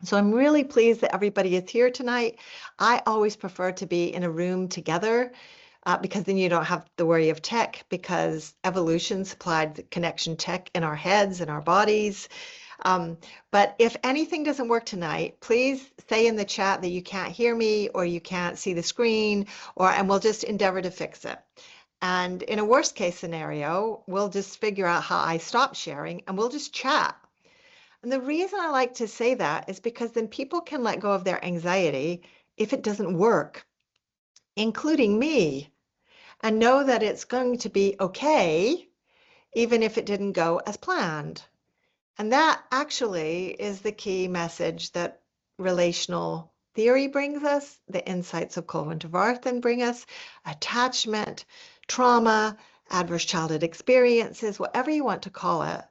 So I'm really pleased that everybody is here tonight. I always prefer to be in a room together because then you don't have the worry of tech, because evolution supplied the connection tech in our heads and our bodies. Um, but if anything doesn't work tonight, please say in the chat that you can't hear me or you can't see the screen, and we'll just endeavor to fix it. And in a worst case scenario, we'll just figure out how I stop sharing and we'll just chat. And the reason I like to say that is because then people can let go of their anxiety if it doesn't work, including me, and know that it's going to be okay, even if it didn't go as planned. And that actually is the key message that relational theory brings us, the insights of Colvin bring us, attachment, trauma, adverse childhood experiences, whatever you want to call it.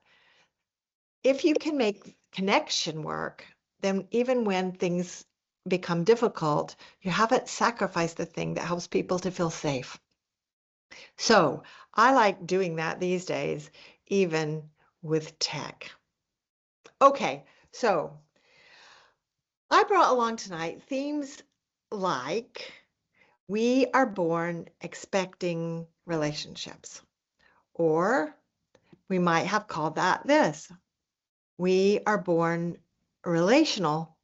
If you can make connection work, then even when things become difficult, you haven't sacrificed the thing that helps people to feel safe. So I like doing that these days, even with tech. Okay, so I brought along tonight themes like we are born expecting relationships, or we might have called that this. We are born relational.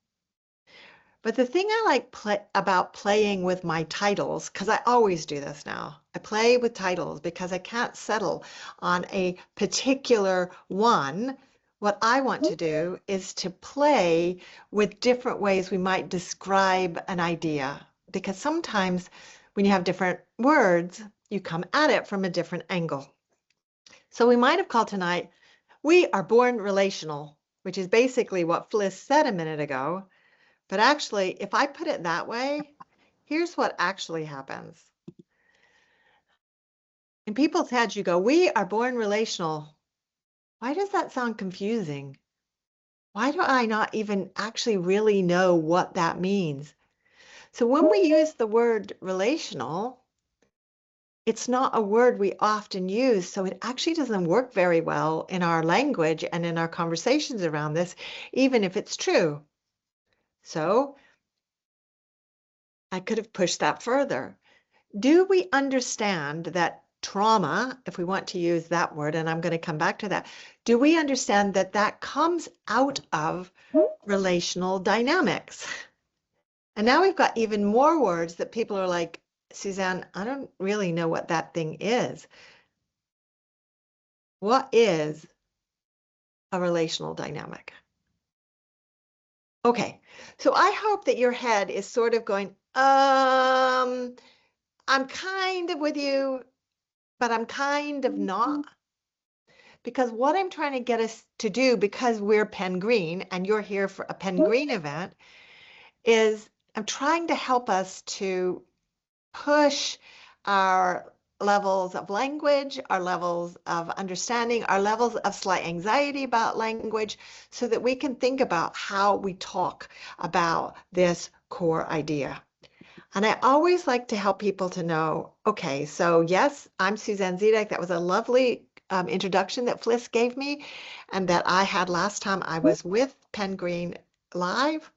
But the thing I like about playing with my titles, because I always do this now, I play with titles because I can't settle on a particular one. What I want to do is to play with different ways we might describe an idea, because sometimes when you have different words, you come at it from a different angle. So we might have called tonight, we are born relational, which is basically what Fliss said a minute ago. But actually, if I put it that way, here's what actually happens. In people's heads, you go, we are born relational. Why does that sound confusing? Why do I not even actually really know what that means? So when we use the word relational, it's not a word we often use, so it actually doesn't work very well in our language and in our conversations around this, even if it's true. So I could have pushed that further. Do we understand that trauma, if we want to use that word, and I'm going to come back to that, do we understand that that comes out of relational dynamics? And now we've got even more words that people are like, Suzanne, I don't really know what that thing is. What is a relational dynamic? Okay, so I hope that your head is sort of going, I'm kind of with you, but I'm kind of not. Because what I'm trying to get us to do, because we're Pen Green and you're here for a Pen Green event, is I'm trying to help us to push our levels of language, our levels of understanding, our levels of slight anxiety about language, so that we can think about how we talk about this core idea. And I always like to help people to know, okay, so yes, I'm Suzanne Zeedyk. That was a lovely introduction that Fliss gave me and that I had last time I was with Pen Green Live.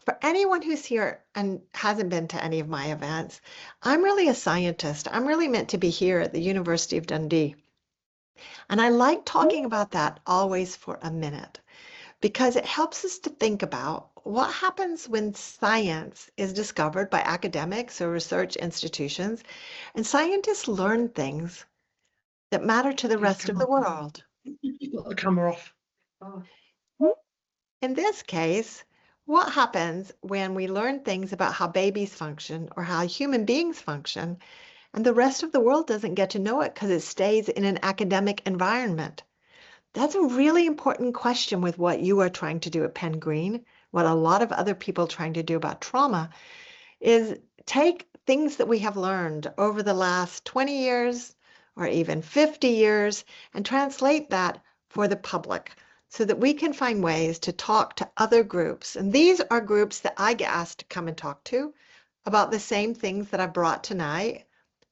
For anyone who's here and hasn't been to any of my events, I'm really a scientist. I'm really meant to be here at the University of Dundee. And I like talking about that always for a minute, because it helps us to think about what happens when science is discovered by academics or research institutions, and scientists learn things that matter to the rest of the world. You've got the camera off. In this case, what happens when we learn things about how babies function or how human beings function, and the rest of the world doesn't get to know it because it stays in an academic environment? That's a really important question with what you are trying to do at Penn Green, what a lot of other people are trying to do about trauma, is take things that we have learned over the last 20 years or even 50 years and translate that for the public so that we can find ways to talk to other groups. And these are groups that I get asked to come and talk to about the same things that I brought tonight: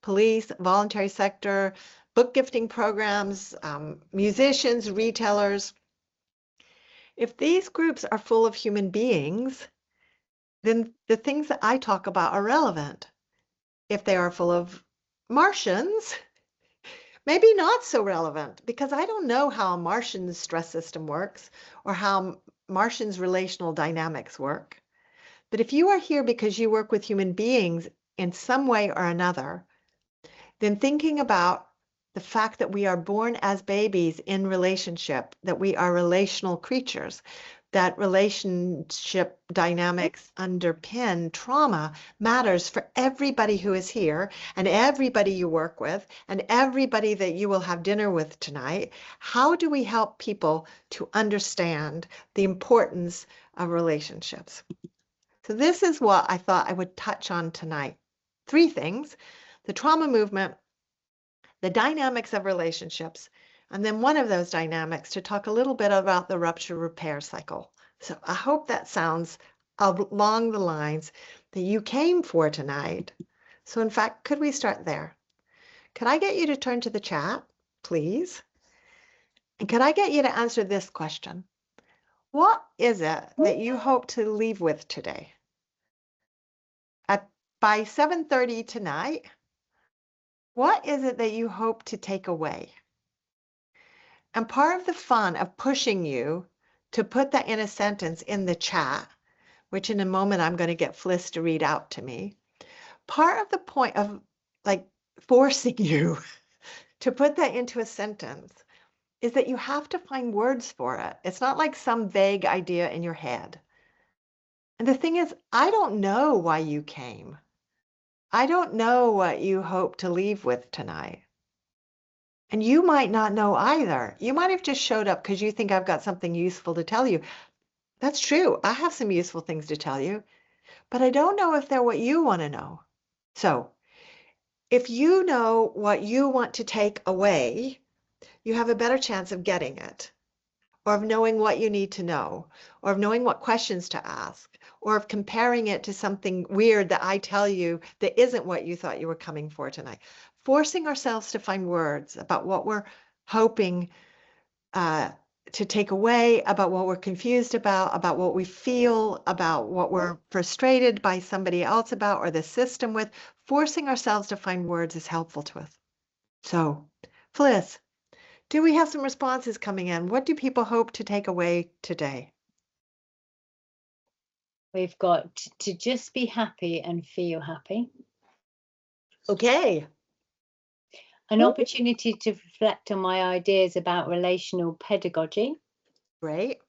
police, voluntary sector, book gifting programs, musicians, retailers. If these groups are full of human beings, then the things that I talk about are relevant. If they are full of Martians, maybe not so relevant, because I don't know how a Martian's stress system works or how Martian's relational dynamics work. But if you are here because you work with human beings in some way or another, then thinking about the fact that we are born as babies in relationship, that we are relational creatures, that relationship dynamics underpin trauma matters for everybody who is here and everybody you work with and everybody that you will have dinner with tonight. How do we help people to understand the importance of relationships? So this is what I thought I would touch on tonight. 3 things: the trauma movement, the dynamics of relationships, and then one of those dynamics to talk a little bit about the rupture repair cycle. So I hope that sounds along the lines that you came for tonight. So in fact, could we start there? Could I get you to turn to the chat, please? And could I get you to answer this question? What is it that you hope to leave with today? By 7:30 tonight, what is it that you hope to take away? And part of the fun of pushing you to put that in a sentence in the chat, which in a moment I'm going to get Fliss to read out to me, part of the point of like forcing you to put that into a sentence is that you have to find words for it. It's not like some vague idea in your head. And the thing is, I don't know why you came. I don't know what you hope to leave with tonight. And you might not know either. You might have just showed up because you think I've got something useful to tell you. That's true. I have some useful things to tell you, but I don't know if they're what you want to know. So if you know what you want to take away, you have a better chance of getting it, or of knowing what you need to know, or of knowing what questions to ask, or of comparing it to something weird that I tell you that isn't what you thought you were coming for tonight. Forcing ourselves to find words about what we're hoping to take away, about what we're confused about what we feel, about what we're frustrated by somebody else about or the system with. Forcing ourselves to find words is helpful to us. So, Fliss, do we have some responses coming in? What do people hope to take away today? We've got to just be happy and feel happy. Okay. An opportunity to reflect on my ideas about relational pedagogy. Great.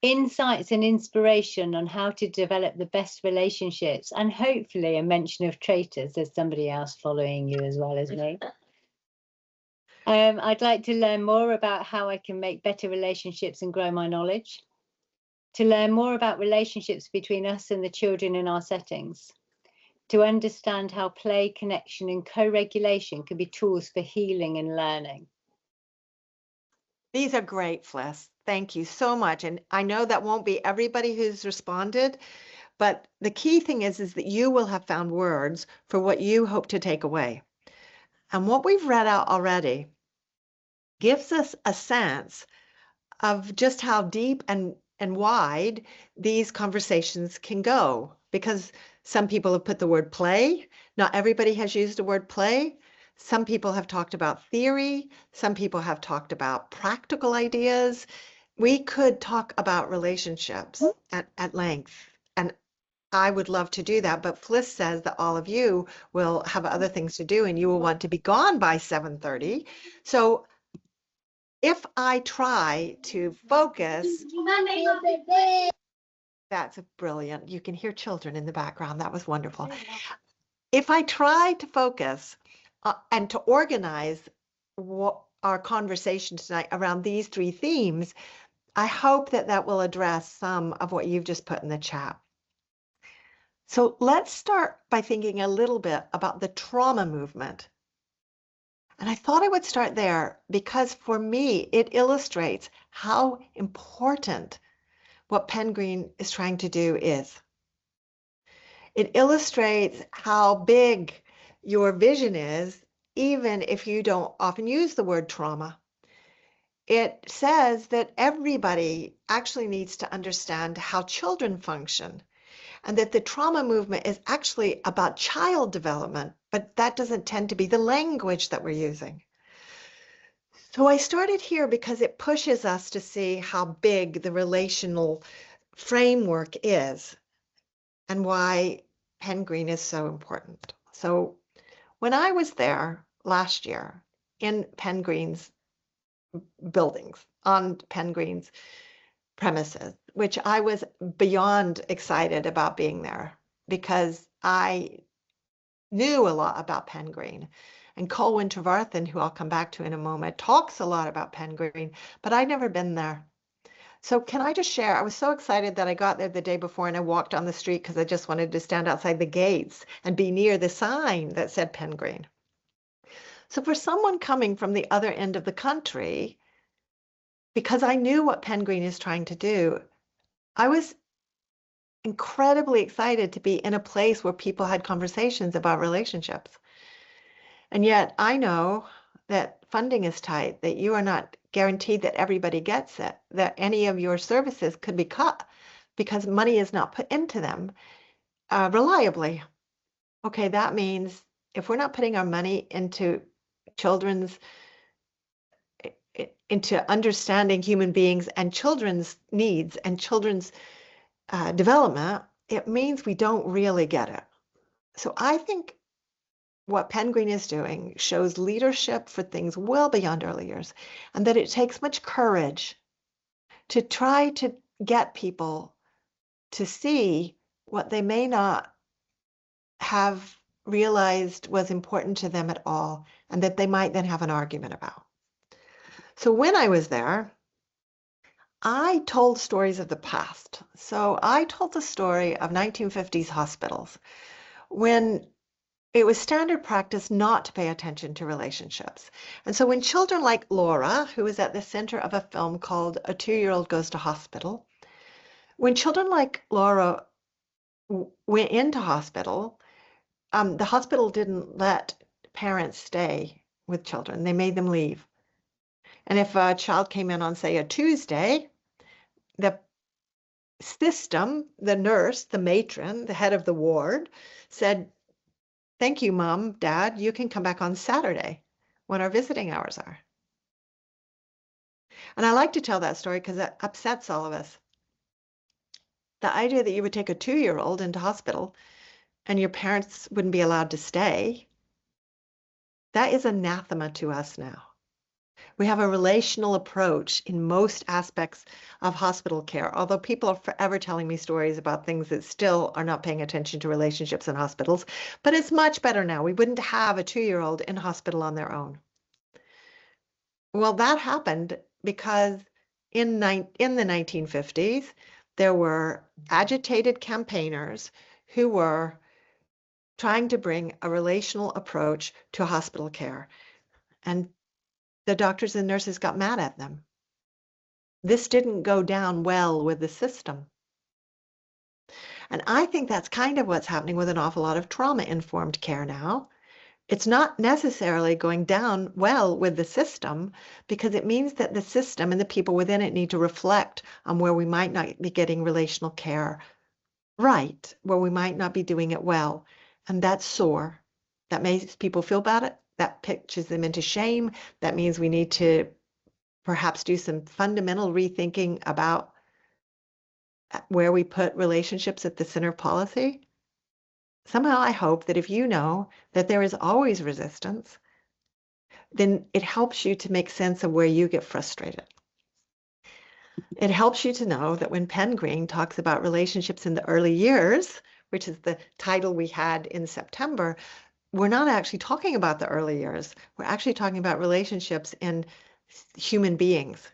Insights and inspiration on how to develop the best relationships, and hopefully a mention of traitors. There's somebody else following you as well as me. I'd like to learn more about how I can make better relationships and grow my knowledge. To learn more about relationships between us and the children in our settings. To understand how play, connection, and co-regulation can be tools for healing and learning. These are great, Fliss. Thank you so much. And I know that won't be everybody who's responded, but the key thing is that you will have found words for what you hope to take away. And what we've read out already gives us a sense of just how deep and wide these conversations can go, because some people have put the word play. Not everybody has used the word play. Some people have talked about theory. Some people have talked about practical ideas. We could talk about relationships at length, and I would love to do that, but Fliss says that all of you will have other things to do and you will want to be gone by 7:30. So if I try to focus, that's brilliant. You can hear children in the background. That was wonderful. If I try to focus and to organize our conversation tonight around these 3 themes, I hope that that will address some of what you've just put in the chat. So let's start by thinking a little bit about the trauma movement. And I thought I would start there because for me, it illustrates how important what Penn Green is trying to do is. It illustrates how big your vision is, even if you don't often use the word trauma. it says that everybody actually needs to understand how children function, and that the trauma movement is actually about child development, but that doesn't tend to be the language that we're using. So I started here because it pushes us to see how big the relational framework is and why Pengreen is so important. So when I was there last year in Pengreen's buildings, on Pengreen's premises, which I was beyond excited about being there because I knew a lot about Pengreen. And Colwyn Trevarthen, who I'll come back to in a moment, talks a lot about Pengreen, but I'd never been there. So can I just share, I was so excited that I got there the day before and I walked on the street because I just wanted to stand outside the gates and be near the sign that said Pengreen. So for someone coming from the other end of the country, because I knew what Pengreen is trying to do, I was incredibly excited to be in a place where people had conversations about relationships. And yet I know that funding is tight, that you are not guaranteed that everybody gets it, that any of your services could be cut because money is not put into them reliably. Okay, that means if we're not putting our money into children's, into understanding human beings and children's needs and children's development, it means we don't really get it. So I think what Pengreen is doing shows leadership for things well beyond early years, and that it takes much courage to try to get people to see what they may not have realized was important to them at all, and that they might then have an argument about. So when I was there, I told stories of the past. So I told the story of 1950s hospitals when it was standard practice not to pay attention to relationships. And so when children like Laura, who is at the center of a film called A 2-Year-Old Goes to Hospital, when children like Laura went into hospital, the hospital didn't let parents stay with children. They made them leave. And if a child came in on, say, a Tuesday, the system, the nurse, the matron, the head of the ward, said, "Thank you, Mom, Dad, you can come back on Saturday when our visiting hours are." And I like to tell that story because it upsets all of us. The idea that you would take a 2-year-old into hospital and your parents wouldn't be allowed to stay, that is anathema to us now. We have a relational approach in most aspects of hospital care, although people are forever telling me stories about things that still are not paying attention to relationships in hospitals. But it's much better now. We wouldn't have a 2-year-old in hospital on their own. Well, that happened because in the 1950s, there were agitated campaigners who were trying to bring a relational approach to hospital care. And the doctors and nurses got mad at them. This didn't go down well with the system. And I think that's kind of what's happening with an awful lot of trauma-informed care now. It's not necessarily going down well with the system because it means that the system and the people within it need to reflect on where we might not be getting relational care right, where we might not be doing it well. And that's sore. That makes people feel bad. That pitches them into shame. That means we need to perhaps do some fundamental rethinking about where we put relationships at the center of policy. Somehow I hope that if you know that there is always resistance, then it helps you to make sense of where you get frustrated. It helps you to know that when Pengreen talks about relationships in the early years, which is the title we had in September, we're not actually talking about the early years. We're actually talking about relationships in human beings,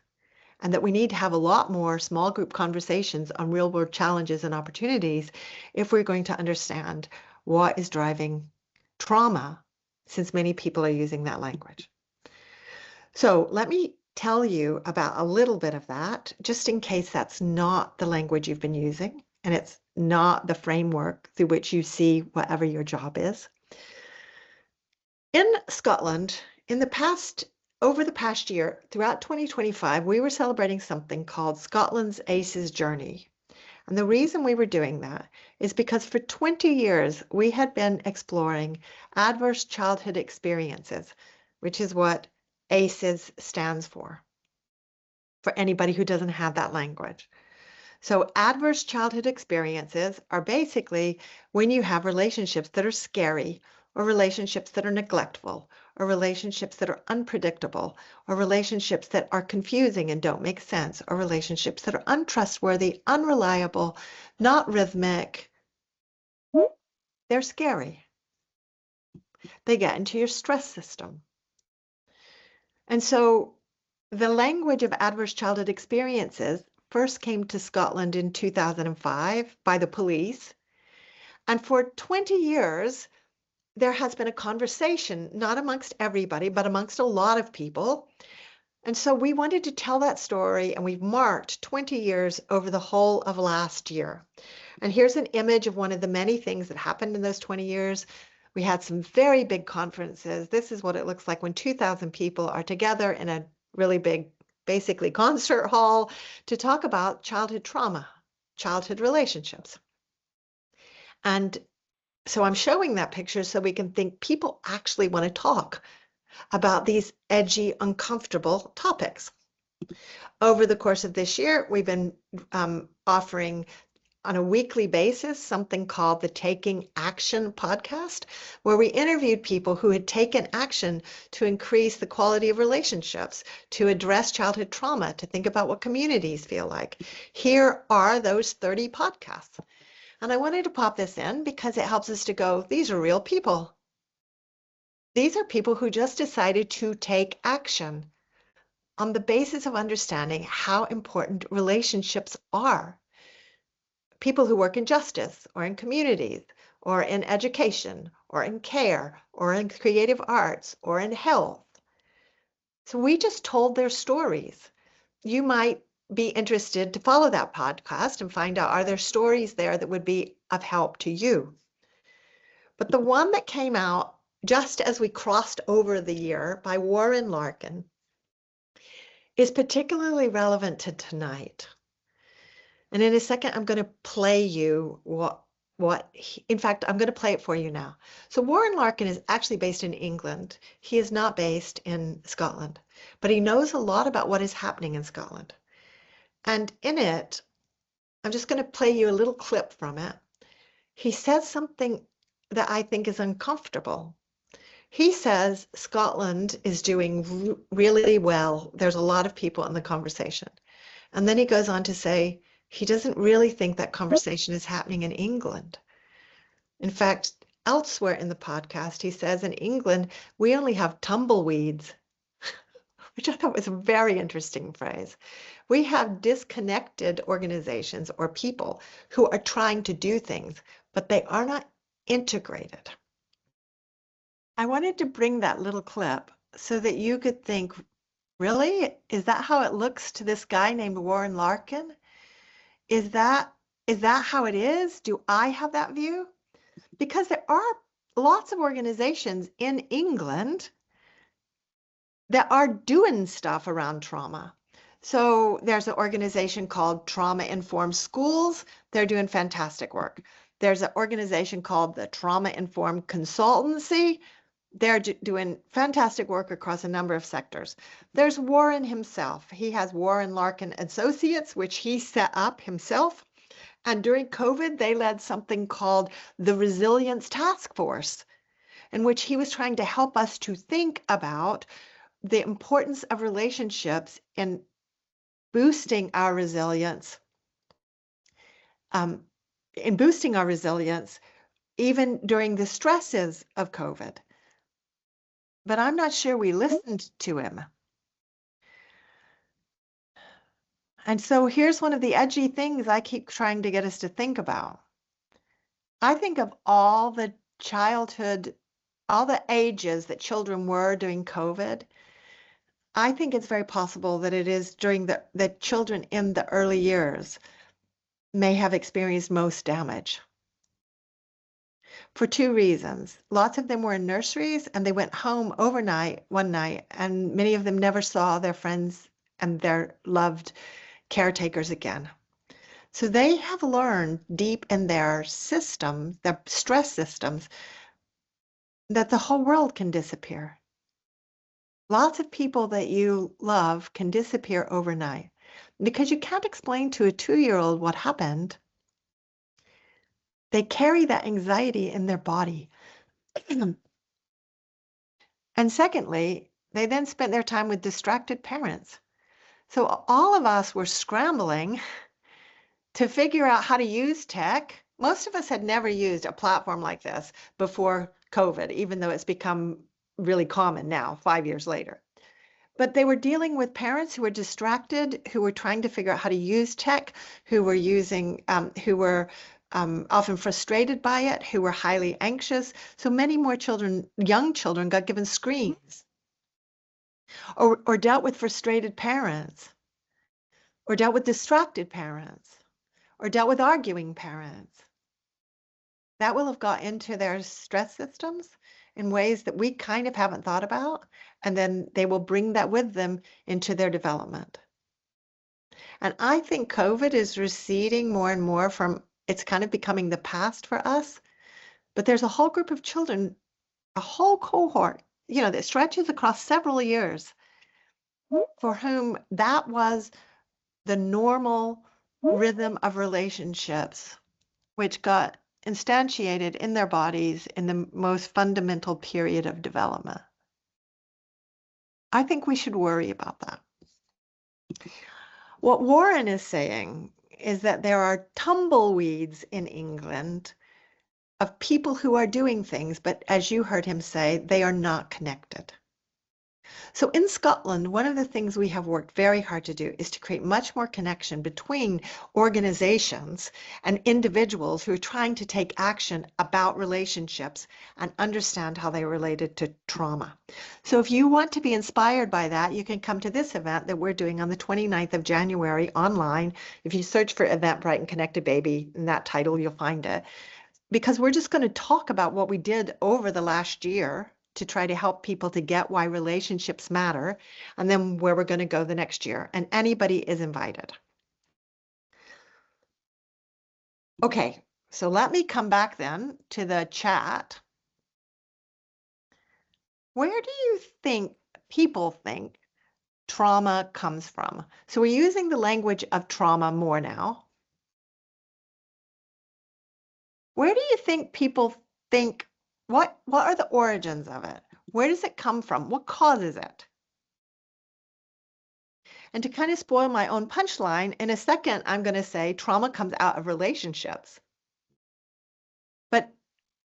and that we need to have a lot more small group conversations on real world challenges and opportunities if we're going to understand what is driving trauma, since many people are using that language. So let me tell you about a little bit of that, just in case that's not the language you've been using and it's not the framework through which you see whatever your job is. In Scotland, in the past over the past year, throughout 2025, we were celebrating something called Scotland's ACEs Journey. And the reason we were doing that is because for 20 years, we had been exploring adverse childhood experiences, which is what ACEs stands for anybody who doesn't have that language. So adverse childhood experiences are basically when you have relationships that are scary, or relationships that are neglectful, or relationships that are unpredictable, or relationships that are confusing and don't make sense, or relationships that are untrustworthy, unreliable, not rhythmic. They're scary. They get into your stress system. And so the language of adverse childhood experiences first came to Scotland in 2005 by the police. And for 20 years, there has been a conversation, not amongst everybody, but amongst a lot of people. And so we wanted to tell that story, and we've marked 20 years over the whole of last year. And here's an image of one of the many things that happened in those 20 years. We had some very big conferences. This is what it looks like when 2,000 people are together in a really big, basically concert hall to talk about childhood trauma, childhood relationships. And so I'm showing that picture so we can think people actually want to talk about these edgy, uncomfortable topics. Over the course of this year, we've been offering on a weekly basis something called the Taking Action podcast, where we interviewed people who had taken action to increase the quality of relationships, to address childhood trauma, to think about what communities feel like. Here are those 30 podcasts. And I wanted to pop this in because it helps us to go, these are real people. These are people who just decided to take action on the basis of understanding how important relationships are. People who work in justice or in communities or in education or in care or in creative arts or in health. So we just told their stories. You might be interested to follow that podcast and find out, are there stories there that would be of help to you? But the one that came out just as we crossed over the year by Warren Larkin is particularly relevant to tonight. And in a second, I'm going to play you in fact, I'm going to play it for you now. So Warren Larkin is actually based in England. He is not based in Scotland, but he knows a lot about what is happening in Scotland. And in it, I'm just going to play you a little clip from it. He says something that I think is uncomfortable. He says Scotland is doing really well. There's a lot of people in the conversation. And then he goes on to say he doesn't really think that conversation is happening in England. In fact, elsewhere in the podcast, he says in England, we only have tumbleweeds, which I thought was a very interesting phrase. We have disconnected organizations or people who are trying to do things, but they are not integrated. I wanted to bring that little clip so that you could think, really? Is that how it looks to this guy named Warren Larkin? Is that how it is? Do I have that view? Because there are lots of organizations in England that are doing stuff around trauma. So there's an organization called Trauma Informed Schools. They're doing fantastic work. There's an organization called the Trauma Informed Consultancy. They're doing fantastic work across a number of sectors. There's Warren himself. He has Warren Larkin Associates, which he set up himself. And during COVID, they led something called the Resilience Task Force, in which he was trying to help us to think about the importance of relationships in boosting our resilience, even during the stresses of COVID. But I'm not sure we listened to him. And so here's one of the edgy things I keep trying to get us to think about. I think of all the ages that children were during COVID. I think it's very possible that it is during the children in the early years may have experienced most damage. for two reasons. Lots of them were in nurseries and they went home overnight one night, and many of them never saw their friends and their loved caretakers again. So they have learned deep in their systems, their stress systems, that the whole world can disappear. Lots of people that you love can disappear overnight because you can't explain to a 2-year-old what happened. They carry that anxiety in their body. And secondly, they then spent their time with distracted parents. So all of us were scrambling to figure out how to use tech. Most of us had never used a platform like this before COVID, even though it's become really common now, 5 years later. But they were dealing with parents who were distracted, who were trying to figure out how to use tech, who were often frustrated by it, who were highly anxious. So many more children, young children, got given screens or dealt with frustrated parents, or dealt with distracted parents, or dealt with arguing parents. That will have got into their stress systems in ways that we kind of haven't thought about, and then they will bring that with them into their development. And I think COVID is receding more and more from, it's kind of becoming the past for us, but there's a whole group of children, a whole cohort, that stretches across several years, for whom that was the normal rhythm of relationships, which got instantiated in their bodies in the most fundamental period of development. I think we should worry about that. What Warren is saying is that there are tumbleweeds in England of people who are doing things, but as you heard him say, they are not connected. So in Scotland, one of the things we have worked very hard to do is to create much more connection between organizations and individuals who are trying to take action about relationships and understand how they are related to trauma. So if you want to be inspired by that, you can come to this event that we're doing on the 29th of January online. If you search for Eventbrite and Connect a Baby in that title, you'll find it. Because we're just going to talk about what we did over the last year to try to help people to get why relationships matter, and then where we're going to go the next year. And anybody is invited. Okay, so let me come back then to the chat. Where do you think people think trauma comes from? So we're using the language of trauma more now. Where do you think people think, what are the origins of it? Where does it come from? What causes it? And to kind of spoil my own punchline, in a second, I'm going to say trauma comes out of relationships. But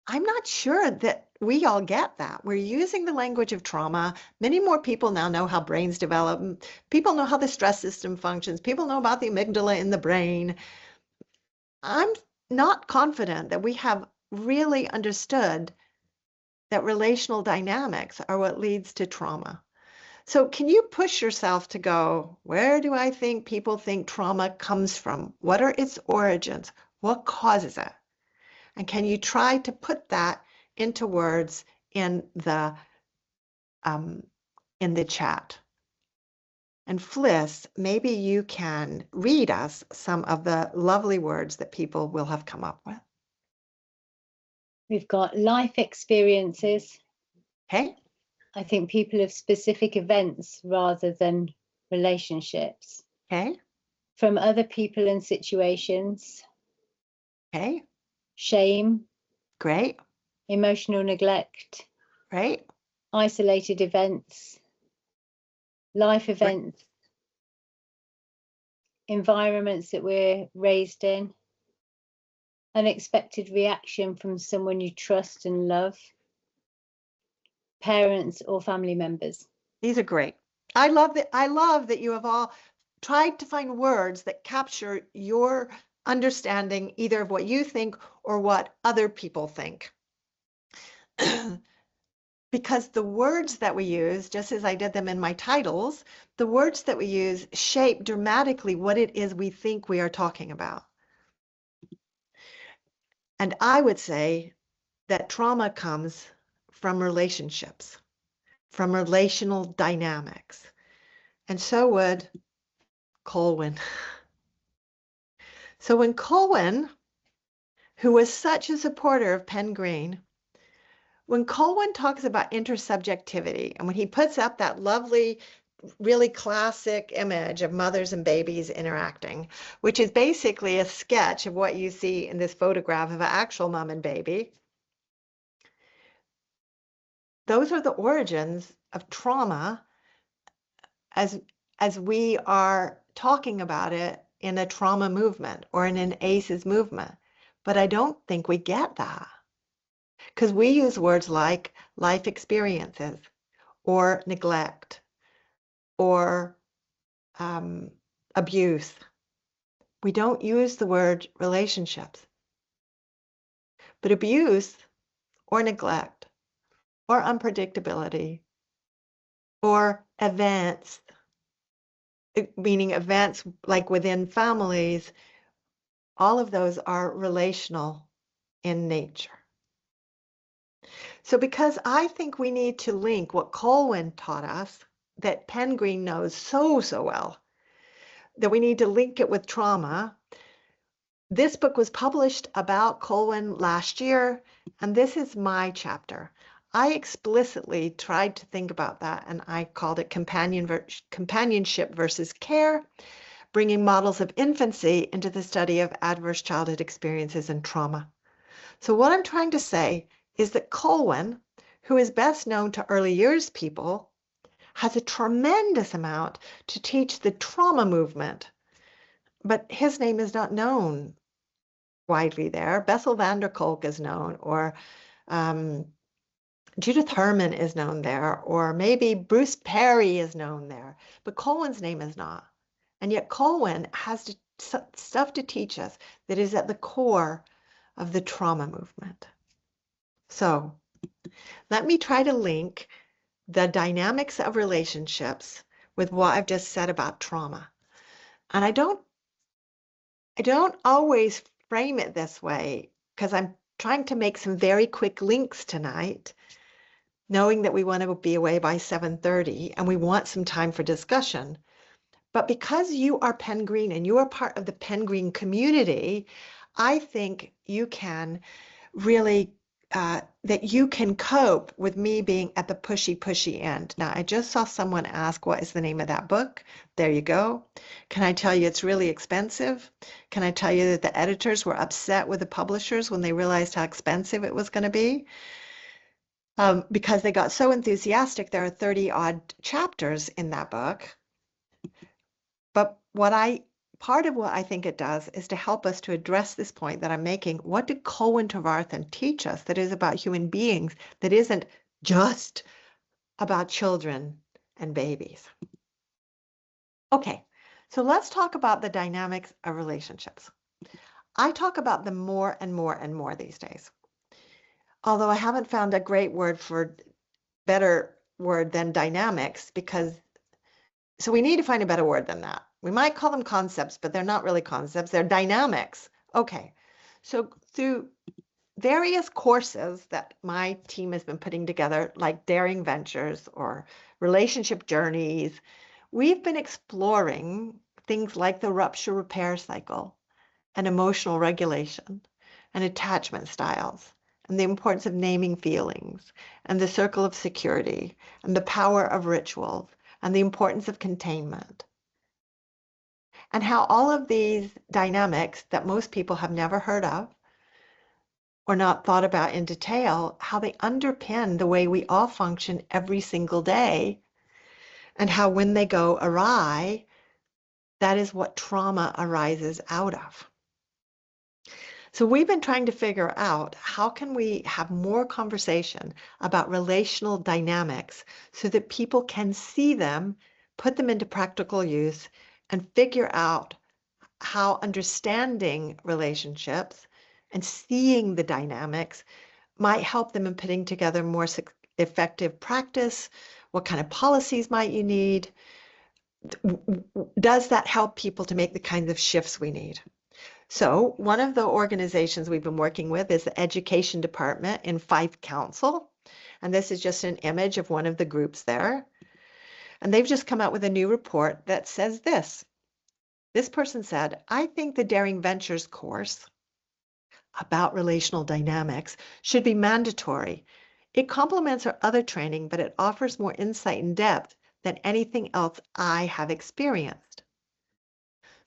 I'm not sure that we all get that. We're using the language of trauma. Many more people now know how brains develop. People know how the stress system functions. People know about the amygdala in the brain. I'm not confident that we have really understood that relational dynamics are what leads to trauma. So can you push yourself to go, where do I think people think trauma comes from? What are its origins? What causes it? And can you try to put that into words in the chat? And Fliss, maybe you can read us some of the lovely words that people will have come up with. We've got life experiences. Okay. I think people have specific events rather than relationships. Okay. From other people and situations. Okay. Shame. Great. Emotional neglect. Great. Isolated events. Life events. Environments that we're raised in. Unexpected reaction from someone you trust and love. Parents or family members. These are great. I love that you have all tried to find words that capture your understanding either of what you think or what other people think. Because the words that we use, just as I did them in my titles, the words that we use shape dramatically what it is we think we are talking about. And I would say that trauma comes from relationships, from relational dynamics. And so would Colwyn. So when Colwyn, who was such a supporter of Penn Green, when Colwyn talks about intersubjectivity, and when he puts up that lovely, really classic image of mothers and babies interacting, which is basically a sketch of what you see in this photograph of an actual mom and baby, those are the origins of trauma as we are talking about it in a trauma movement or in an ACEs movement. But I don't think we get that because we use words like life experiences or neglect or abuse. We don't use the word relationships. But abuse or neglect or unpredictability or events, meaning events like within families, all of those are relational in nature. So because I think we need to link what Colwyn taught us, that Penn Green knows so well, that we need to link it with trauma. This book was published about Colwyn last year, and this is my chapter. I explicitly tried to think about that, and I called it companionship versus care, bringing models of infancy into the study of adverse childhood experiences and trauma. So what I'm trying to say is that Colwyn, who is best known to early years people, has a tremendous amount to teach the trauma movement, but his name is not known widely there. Bessel van der Kolk is known, or Judith Herman is known there, or maybe Bruce Perry is known there, but Colwyn's name is not. And yet Colwyn has stuff to teach us that is at the core of the trauma movement. So let me try to link the dynamics of relationships with what I've just said about trauma. And I don't always frame it this way because I'm trying to make some very quick links tonight, knowing that we want to be away by 7:30 and we want some time for discussion. But because you are Penn Green and you are part of the Penn Green community, I think you can really, that you can cope with me being at the pushy end. Now, I just saw someone ask, what is the name of that book? There you go. Can I tell you it's really expensive? Can I tell you that the editors were upset with the publishers when they realized how expensive it was going to be? Because they got so enthusiastic. There are 30 odd chapters in that book. But part of what I think it does is to help us to address this point that I'm making. What did Colwyn Trevarthen teach us that is about human beings, that isn't just about children and babies? Okay, so let's talk about the dynamics of relationships. I talk about them more and more these days. Although I haven't found a great better word than dynamics, so we need to find a better word than that. We might call them concepts, but they're not really concepts. They're dynamics. Okay, so through various courses that my team has been putting together, like Daring Ventures or Relationship Journeys, we've been exploring things like the rupture repair cycle and emotional regulation and attachment styles and the importance of naming feelings and the circle of security and the power of rituals and the importance of containment. And how all of these dynamics that most people have never heard of or not thought about in detail, how they underpin the way we all function every single day, and how when they go awry, that is what trauma arises out of. So we've been trying to figure out how can we have more conversation about relational dynamics so that people can see them, put them into practical use, and figure out how understanding relationships and seeing the dynamics might help them in putting together more effective practice. What kind of policies might you need? Does that help people to make the kinds of shifts we need? So one of the organizations we've been working with is the Education Department in Fife Council. And this is just an image of one of the groups there. And they've just come out with a new report that says this. This person said, I think the Daring Ventures course about relational dynamics should be mandatory. It complements our other training, but it offers more insight and depth than anything else I have experienced.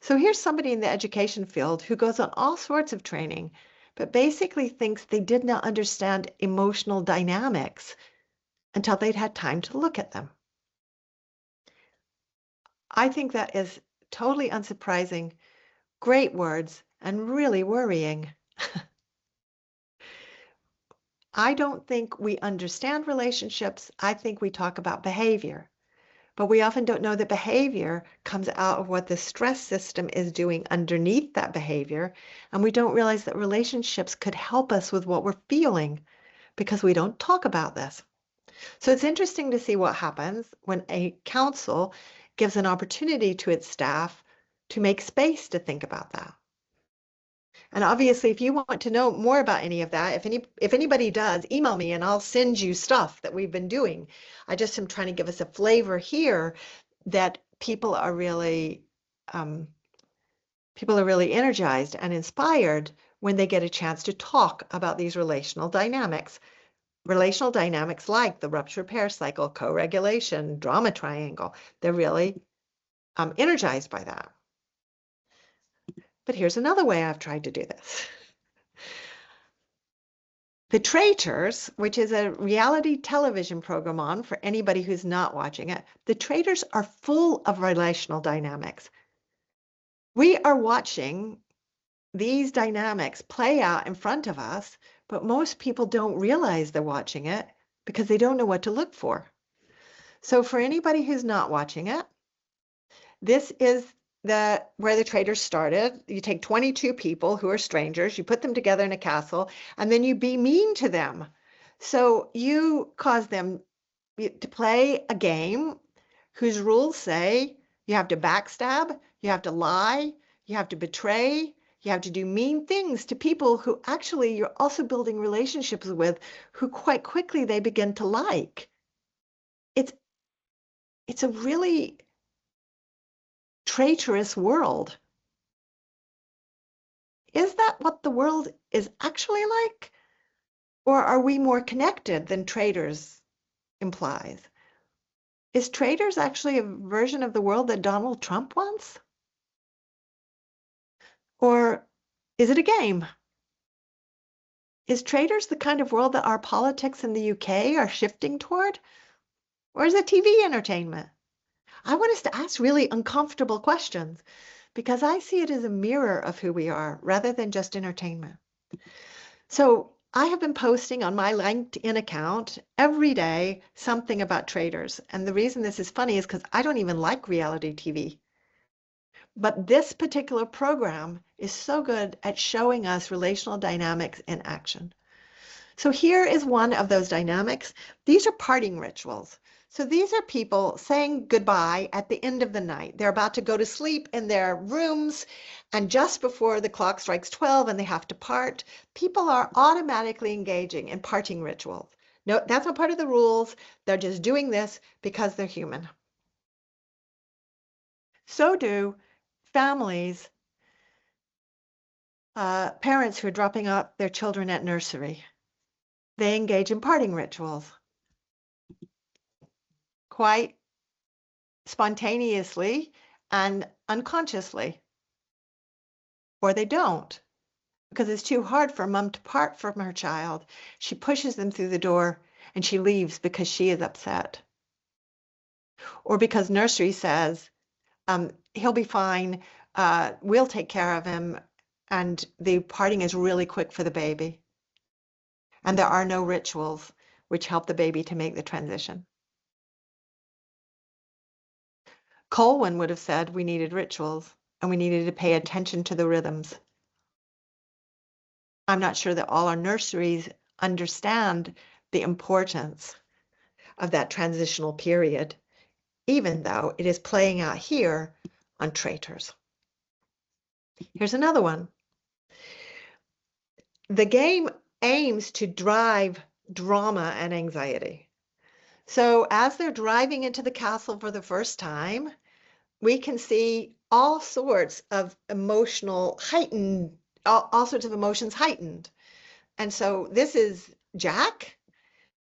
So here's somebody in the education field who goes on all sorts of training, but basically thinks they did not understand emotional dynamics until they'd had time to look at them. I think that is totally unsurprising, great words, and really worrying. I don't think we understand relationships. I think we talk about behavior. But we often don't know that behavior comes out of what the stress system is doing underneath that behavior. And we don't realize that relationships could help us with what we're feeling because we don't talk about this. So it's interesting to see what happens when a council gives an opportunity to its staff to make space to think about that. And obviously, if you want to know more about any of that, if anybody does, email me and I'll send you stuff that we've been doing. I just am trying to give us a flavor here that people are really energized and inspired when they get a chance to talk about these relational dynamics. Relational dynamics like the rupture repair cycle, co-regulation, drama triangle. They're really energized by that. But here's another way I've tried to do this. The Traitors, which is a reality television program on for anybody who's not watching it, the Traitors are full of relational dynamics. We are watching these dynamics play out in front of us, but most people don't realize they're watching it because they don't know what to look for. So for anybody who's not watching it, this is where the Traitors started. You take 22 people who are strangers, you put them together in a castle, and then you be mean to them. So you cause them to play a game whose rules say you have to backstab, you have to lie, you have to betray, you have to do mean things to people who actually you're also building relationships with, who quite quickly they begin to like. It's a really traitorous world. Is that what the world is actually like? Or are we more connected than traitors implies? Is traitors actually a version of the world that Donald Trump wants? Or is it a game? Is traitors the kind of world that our politics in the UK are shifting toward? Or is it TV entertainment? I want us to ask really uncomfortable questions because I see it as a mirror of who we are rather than just entertainment. So I have been posting on my LinkedIn account every day something about traitors. And the reason this is funny is because I don't even like reality TV. But this particular program is so good at showing us relational dynamics in action. So here is one of those dynamics. These are parting rituals. So these are people saying goodbye at the end of the night. They're about to go to sleep in their rooms, and just before the clock strikes 12 and they have to part, people are automatically engaging in parting rituals. No, that's not part of the rules. They're just doing this because they're human. So do families, parents who are dropping off their children at nursery. They engage in parting rituals quite spontaneously and unconsciously. Or they don't, because it's too hard for mom to part from her child. She pushes them through the door and she leaves because she is upset. Or because nursery says, he'll be fine, we'll take care of him, and the parting is really quick for the baby. And there are no rituals which help the baby to make the transition. Colwyn would have said we needed rituals and we needed to pay attention to the rhythms. I'm not sure that all our nurseries understand the importance of that transitional period, even though it is playing out here on traitors. Here's another one. The game aims to drive drama and anxiety. So as they're driving into the castle for the first time, we can see all sorts of emotional heightened, all sorts of emotions heightened. And so this is Jack,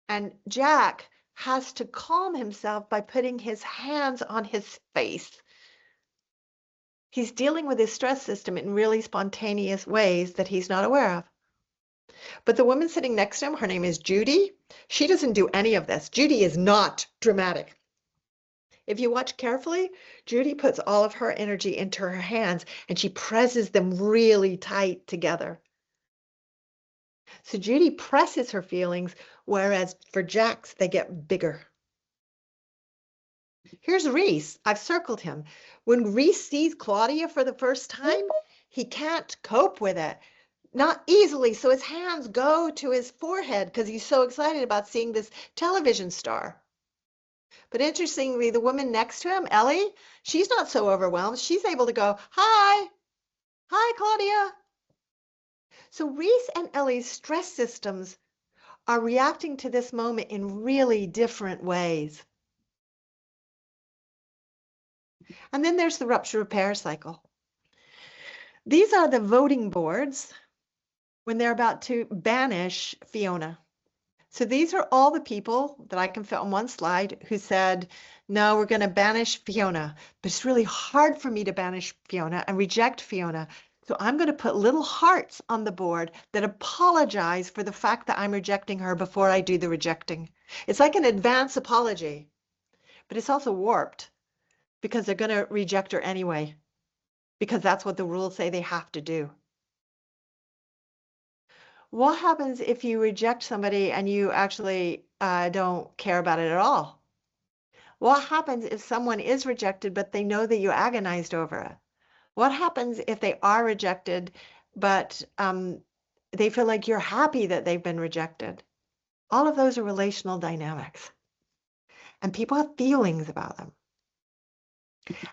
and Jack has to calm himself by putting his hands on his face. He's dealing with his stress system in really spontaneous ways that he's not aware of. But the woman sitting next to him, her name is Judy. She doesn't do any of this. Judy is not dramatic. If you watch carefully, Judy puts all of her energy into her hands and she presses them really tight together. So Judy presses her feelings, whereas for Jack's, they get bigger. Here's Reese. I've circled him. When Reese sees Claudia for the first time, he can't cope with it. Not easily, so his hands go to his forehead because he's so excited about seeing this television star. But interestingly, the woman next to him, Ellie, she's not so overwhelmed. She's able to go, hi, Claudia. So Reese and Ellie's stress systems are reacting to this moment in really different ways. And then there's the rupture repair cycle. These are the voting boards when they're about to banish Fiona. So these are all the people that I can fit on one slide who said, no, we're going to banish Fiona. But it's really hard for me to banish Fiona and reject Fiona. So I'm going to put little hearts on the board that apologize for the fact that I'm rejecting her before I do the rejecting. It's like an advance apology, but it's also warped because they're going to reject her anyway, because that's what the rules say they have to do. What happens if you reject somebody and you actually don't care about it at all? What happens if someone is rejected, but they know that you agonized over it? What happens if they are rejected, but they feel like you're happy that they've been rejected? All of those are relational dynamics. And people have feelings about them.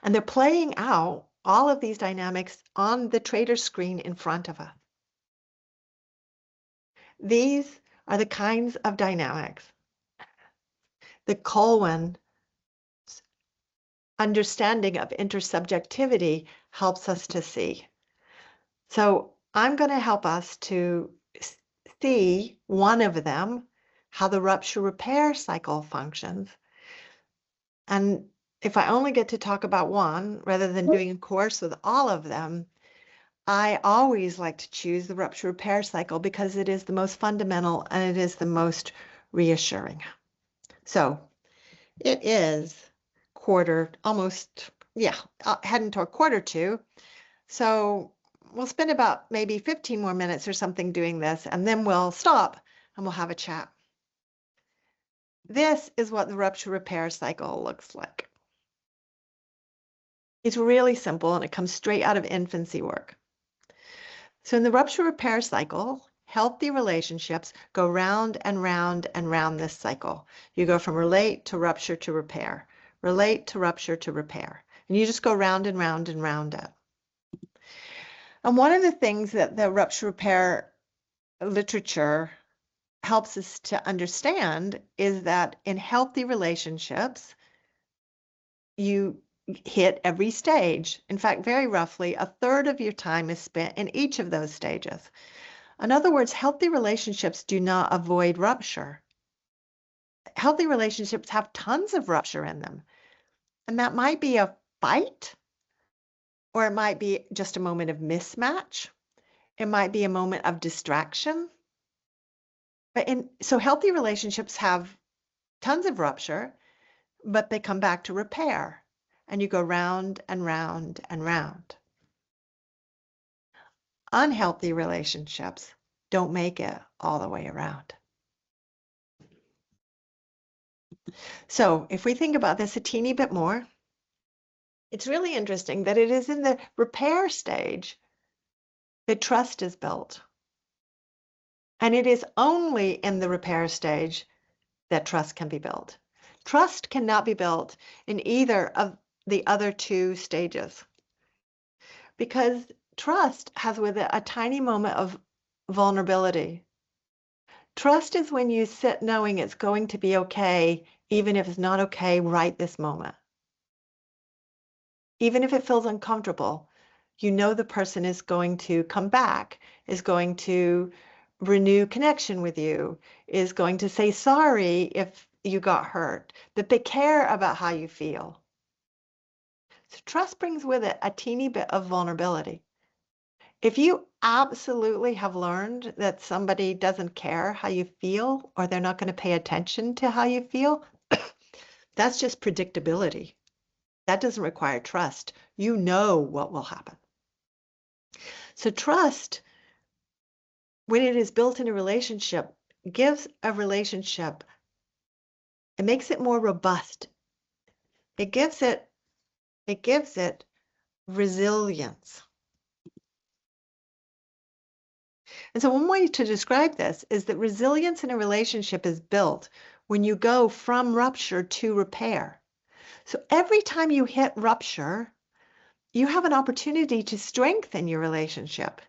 And they're playing out all of these dynamics on the trader screen in front of us. These are the kinds of dynamics that Colwyn's understanding of intersubjectivity helps us to see. So I'm going to help us to see one of them, how the rupture repair cycle functions. And if I only get to talk about one rather than doing a course with all of them, I always like to choose the rupture repair cycle because it is the most fundamental and it is the most reassuring. So it is heading toward 1:45. So we'll spend about maybe 15 more minutes or something doing this, and then we'll stop and we'll have a chat. This is what the rupture repair cycle looks like. It's really simple and it comes straight out of infancy work. So in the rupture repair cycle, healthy relationships go round and round and round this cycle. You go from relate to rupture to repair, relate to rupture to repair. And you just go round and round and round it. And one of the things that the rupture repair literature helps us to understand is that in healthy relationships, you hit every stage. In fact, very roughly, 1/3 of your time is spent in each of those stages. In other words, healthy relationships do not avoid rupture. Healthy relationships have tons of rupture in them. And that might be a fight, or it might be just a moment of mismatch. It might be a moment of distraction. So healthy relationships have tons of rupture, but they come back to repair. And you go round and round and round. Unhealthy relationships don't make it all the way around. So if we think about this a teeny bit more, it's really interesting that it is in the repair stage that trust is built. And it is only in the repair stage that trust can be built. Trust cannot be built in either of the other two stages, because trust has with it a tiny moment of vulnerability. Trust is when you sit knowing it's going to be okay, even if it's not okay right this moment. Even if it feels uncomfortable, you know the person is going to come back, is going to renew connection with you, is going to say sorry if you got hurt, that they care about how you feel. So trust brings with it a teeny bit of vulnerability. If you absolutely have learned that somebody doesn't care how you feel or they're not going to pay attention to how you feel, that's just predictability. That doesn't require trust. You know what will happen. So trust, when it is built in a relationship, gives a relationship, it makes it more robust. It gives it resilience. And so one way to describe this is that resilience in a relationship is built when you go from rupture to repair. So every time you hit rupture, you have an opportunity to strengthen your relationship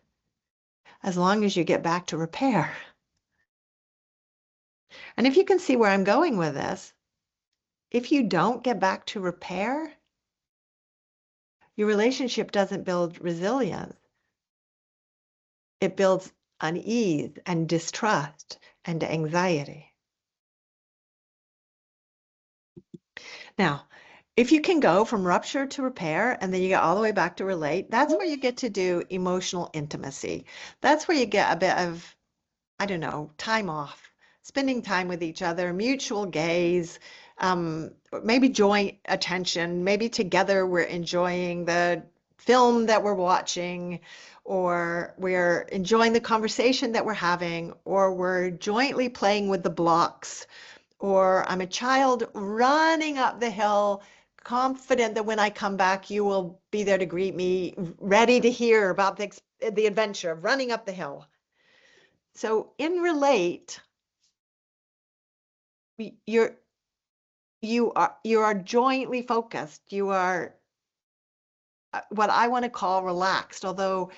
as long as you get back to repair. And if you can see where I'm going with this, if you don't get back to repair, your relationship doesn't build resilience. It builds unease and distrust and anxiety. Now, if you can go from rupture to repair and then you get all the way back to relate, that's where you get to do emotional intimacy. That's where you get a bit of, I don't know, time off, spending time with each other, mutual gaze, maybe joint attention, maybe together we're enjoying the film that we're watching, or we're enjoying the conversation that we're having, or we're jointly playing with the blocks, or I'm a child running up the hill, confident that when I come back, you will be there to greet me, ready to hear about the adventure of running up the hill. So in relate, you are jointly focused. You are what I want to call relaxed, although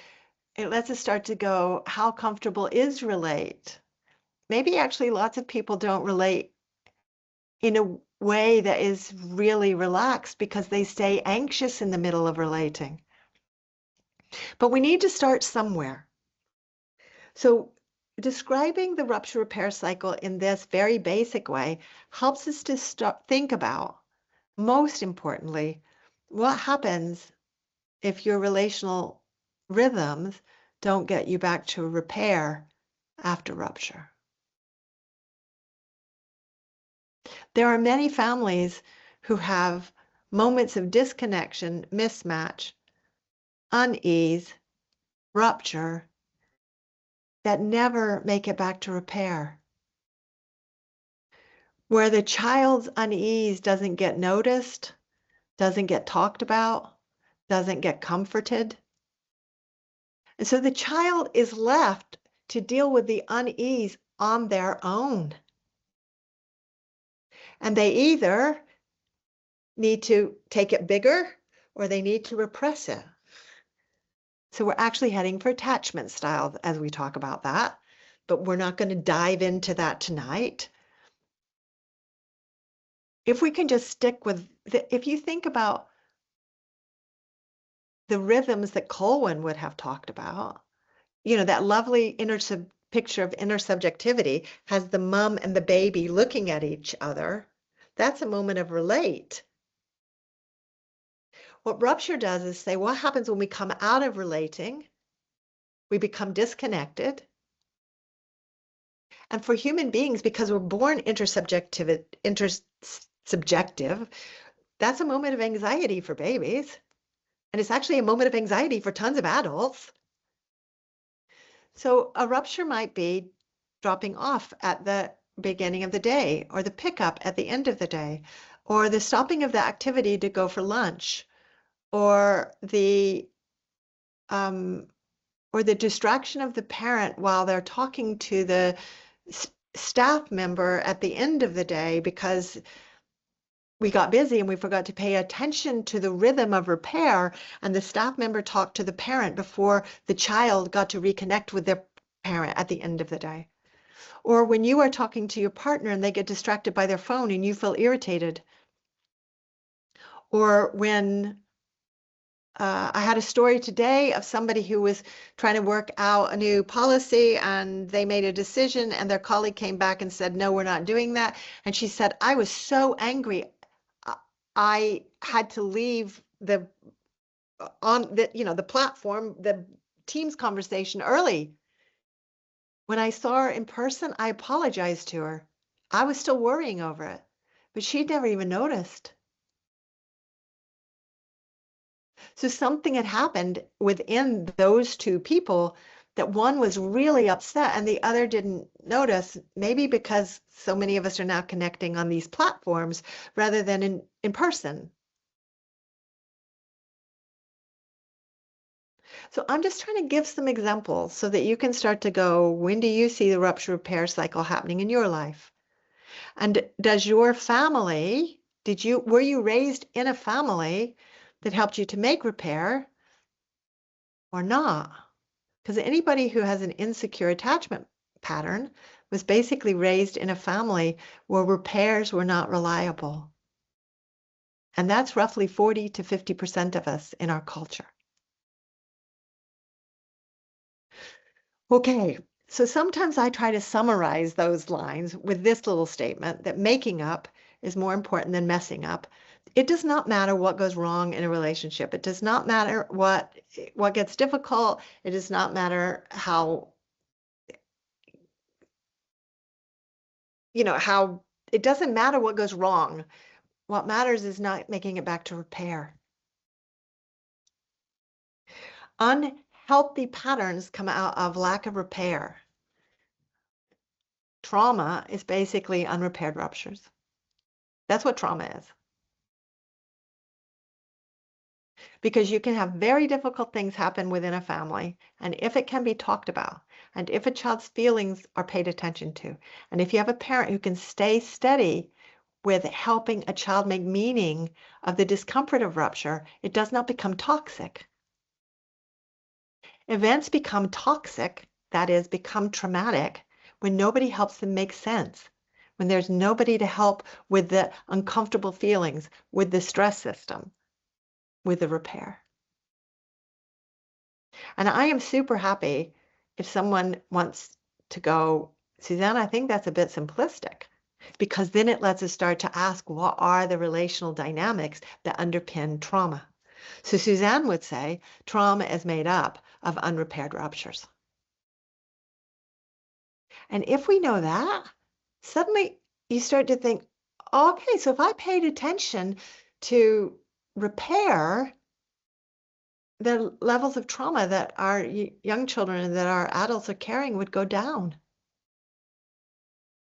it lets us start to go, how comfortable is relate? Maybe actually lots of people don't relate in a way that is really relaxed because they stay anxious in the middle of relating. But we need to start somewhere. So describing the rupture repair cycle in this very basic way helps us to think about, most importantly, what happens if your relational rhythms don't get you back to repair after rupture. There are many families who have moments of disconnection, mismatch, unease, rupture that never make it back to repair, where the child's unease doesn't get noticed, doesn't get talked about, doesn't get comforted. And so the child is left to deal with the unease on their own. And they either need to take it bigger or they need to repress it. So we're actually heading for attachment styles as we talk about that, but we're not going to dive into that tonight. If we can just stick with, if you think about the rhythms that Colwyn would have talked about, that lovely picture of intersubjectivity has the mom and the baby looking at each other. That's a moment of relate. What rupture does is say, what happens when we come out of relating? We become disconnected. And for human beings, because we're born intersubjective, that's a moment of anxiety for babies. And it's actually a moment of anxiety for tons of adults. So a rupture might be dropping off at the beginning of the day, or the pickup at the end of the day, or the stopping of the activity to go for lunch, or the distraction of the parent while they're talking to the staff member at the end of the day because we got busy and we forgot to pay attention to the rhythm of repair, and the staff member talked to the parent before the child got to reconnect with parent at the end of the day. Or when you are talking to your partner and they get distracted by their phone and you feel irritated. Or when I had a story today of somebody who was trying to work out a new policy and they made a decision and their colleague came back and said, no, we're not doing that. And she said, I was so angry. I had to leave the platform, the Teams conversation early. When I saw her in person, I apologized to her. I was still worrying over it, but she'd never even noticed. So something had happened within those two people that one was really upset and the other didn't notice, maybe because so many of us are now connecting on these platforms rather than in person. So I'm just trying to give some examples so that you can start to go, when do you see the rupture repair cycle happening in your life? And does your family, were you raised in a family that helped you to make repair or not? Because anybody who has an insecure attachment pattern was basically raised in a family where repairs were not reliable. And that's roughly 40 to 50% of us in our culture. Okay, so sometimes I try to summarize those lines with this little statement that making up is more important than messing up. It does not matter what goes wrong in a relationship. It does not matter what gets difficult. It does not matter how it doesn't matter what goes wrong. What matters is not making it back to repair. Unhealthy patterns come out of lack of repair. Trauma is basically unrepaired ruptures. That's what trauma is. Because you can have very difficult things happen within a family, and if it can be talked about, and if a child's feelings are paid attention to, and if you have a parent who can stay steady with helping a child make meaning of the discomfort of rupture, it does not become toxic. Events become toxic, that is, become traumatic, when nobody helps them make sense, when there's nobody to help with the uncomfortable feelings, with the stress system, with the repair. And I am super happy if someone wants to go, Suzanne, I think that's a bit simplistic, because then it lets us start to ask, what are the relational dynamics that underpin trauma? So Suzanne would say, trauma is made up of unrepaired ruptures. And if we know that, suddenly you start to think, okay, so if I paid attention to repair, the levels of trauma that our young children and that our adults are carrying would go down.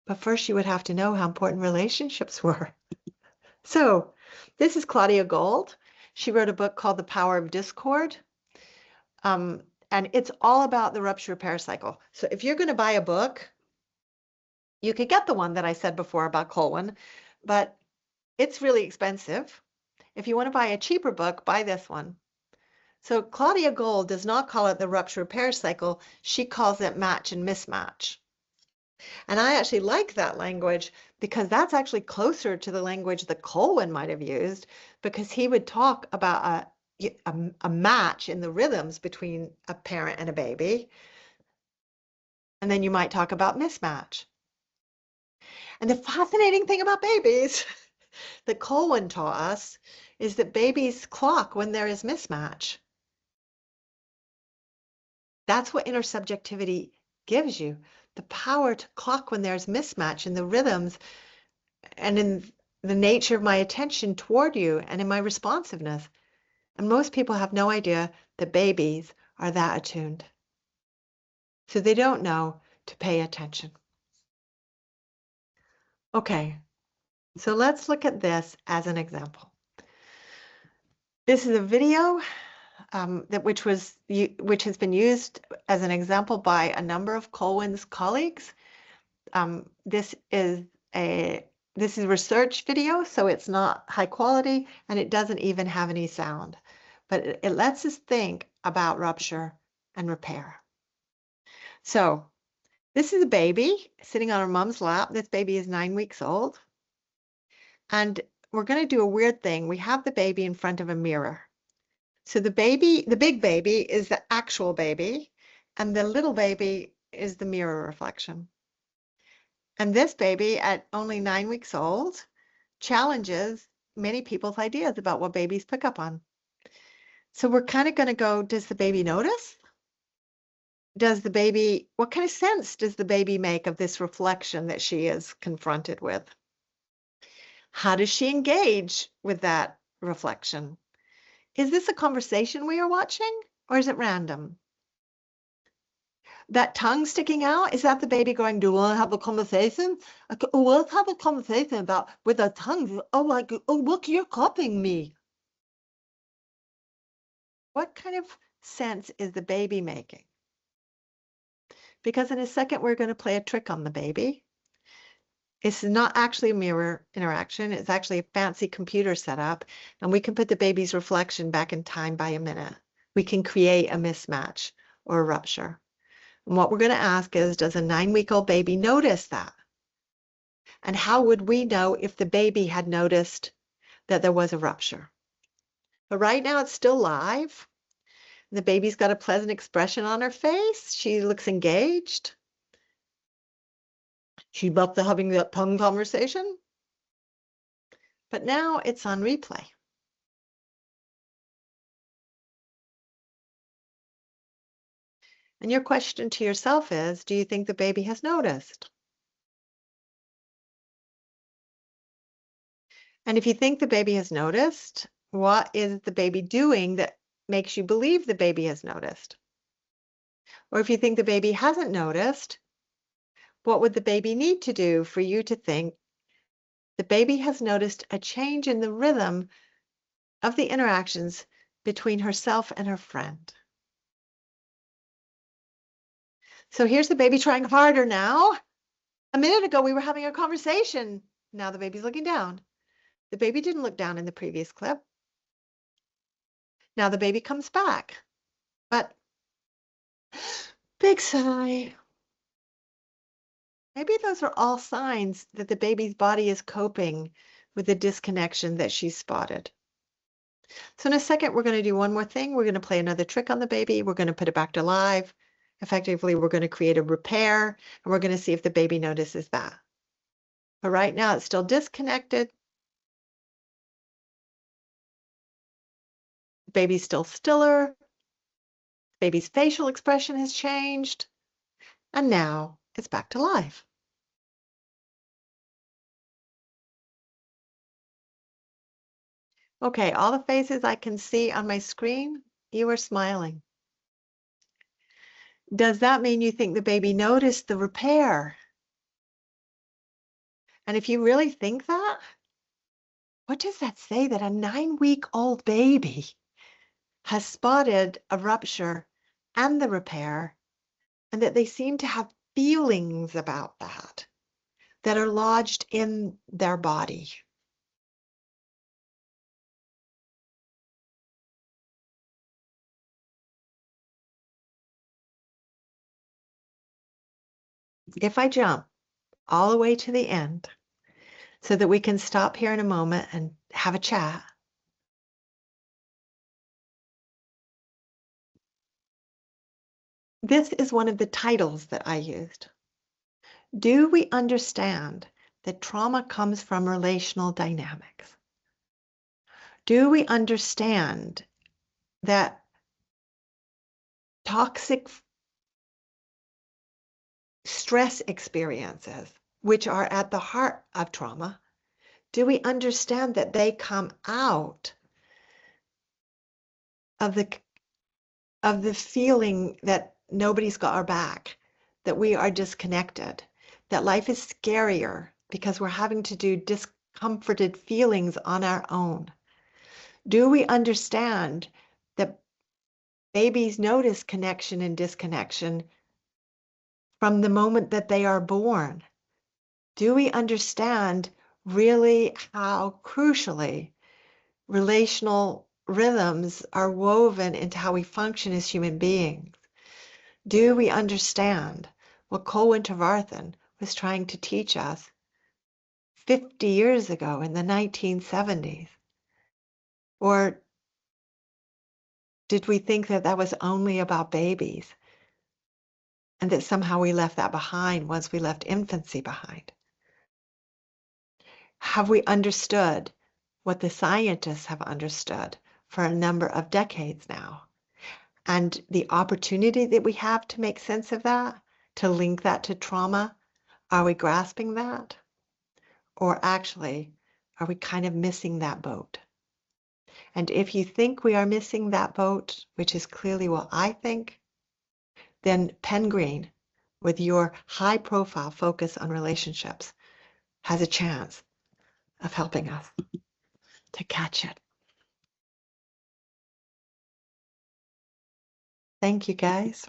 But first, you would have to know how important relationships were. So this is Claudia Gold. She wrote a book called The Power of Discord. And it's all about the rupture repair cycle. So if you're going to buy a book, you could get the one that I said before about Colwyn, but it's really expensive. If you want to buy a cheaper book, buy this one. So Claudia Gold does not call it the rupture repair cycle. She calls it match and mismatch. And I actually like that language because that's actually closer to the language that Colwyn might have used, because he would talk about a match in the rhythms between a parent and a baby. And then you might talk about mismatch. And the fascinating thing about babies that Colwyn taught us is that babies clock when there is mismatch. That's what intersubjectivity gives you, the power to clock when there's mismatch in the rhythms and in the nature of my attention toward you and in my responsiveness. And most people have no idea that babies are that attuned. So they don't know to pay attention. Okay, so let's look at this as an example. This is a video which has been used as an example by a number of Colwyn's colleagues. This is a research video, so it's not high quality, and it doesn't even have any sound. But it lets us think about rupture and repair. So this is a baby sitting on her mom's lap. This baby is 9 weeks old. And we're going to do a weird thing. We have the baby in front of a mirror. So the big baby is the actual baby, and the little baby is the mirror reflection. And this baby at only 9 weeks old challenges many people's ideas about what babies pick up on. So we're kind of going to go, does the baby notice? What kind of sense does the baby make of this reflection that she is confronted with? How does she engage with that reflection? Is this a conversation we are watching, or is it random? That tongue sticking out, is that the baby going, do you want to have a conversation? Let's have a conversation about with our tongues. Oh, like, oh, look, you're copying me. What kind of sense is the baby making? Because in a second, we're going to play a trick on the baby. It's not actually a mirror interaction. It's actually a fancy computer setup. And we can put the baby's reflection back in time by a minute. We can create a mismatch or a rupture. And what we're going to ask is, does a 9-week-old baby notice that? And how would we know if the baby had noticed that there was a rupture? But right now it's still live. The baby's got a pleasant expression on her face. She looks engaged. She's back to having that tongue conversation. But now it's on replay. And your question to yourself is, do you think the baby has noticed? And if you think the baby has noticed, what is the baby doing that makes you believe the baby has noticed? Or if you think the baby hasn't noticed, what would the baby need to do for you to think the baby has noticed a change in the rhythm of the interactions between herself and her friend? So here's the baby trying harder now. A minute ago, we were having a conversation. Now the baby's looking down. The baby didn't look down in the previous clip. Now the baby comes back. But big sigh. Maybe those are all signs that the baby's body is coping with the disconnection that she's spotted. So in a second, we're going to do one more thing. We're going to play another trick on the baby. We're going to put it back to live. Effectively, we're going to create a repair, and we're going to see if the baby notices that. But right now, it's still disconnected. The baby's still stiller. Baby's facial expression has changed. And now it's back to live. Okay, all the faces I can see on my screen, you are smiling. Does that mean you think the baby noticed the repair? And if you really think that, what does that say that a 9-week-old baby has spotted a rupture and the repair, and that they seem to have feelings about that are lodged in their body? If I jump all the way to the end so that we can stop here in a moment and have a chat, this is one of the titles that I used. Do we understand that trauma comes from relational dynamics? Do we understand that toxic stress experiences, which are at the heart of trauma, do we understand that they come out of the feeling that nobody's got our back, that we are disconnected, that life is scarier because we're having to do discomforted feelings on our own? Do we understand that babies notice connection and disconnection from the moment that they are born? Do we understand really how crucially relational rhythms are woven into how we function as human beings? Do we understand what Cole Wintervarthen was trying to teach us 50 years ago in the 1970s? Or did we think that that was only about babies and that somehow we left that behind once we left infancy behind? Have we understood what the scientists have understood for a number of decades now? And the opportunity that we have to make sense of that, to link that to trauma, are we grasping that? Or actually, are we kind of missing that boat? And if you think we are missing that boat, which is clearly what I think, then Pen Green, with your high profile focus on relationships, has a chance of helping us to catch it. Thank you, guys.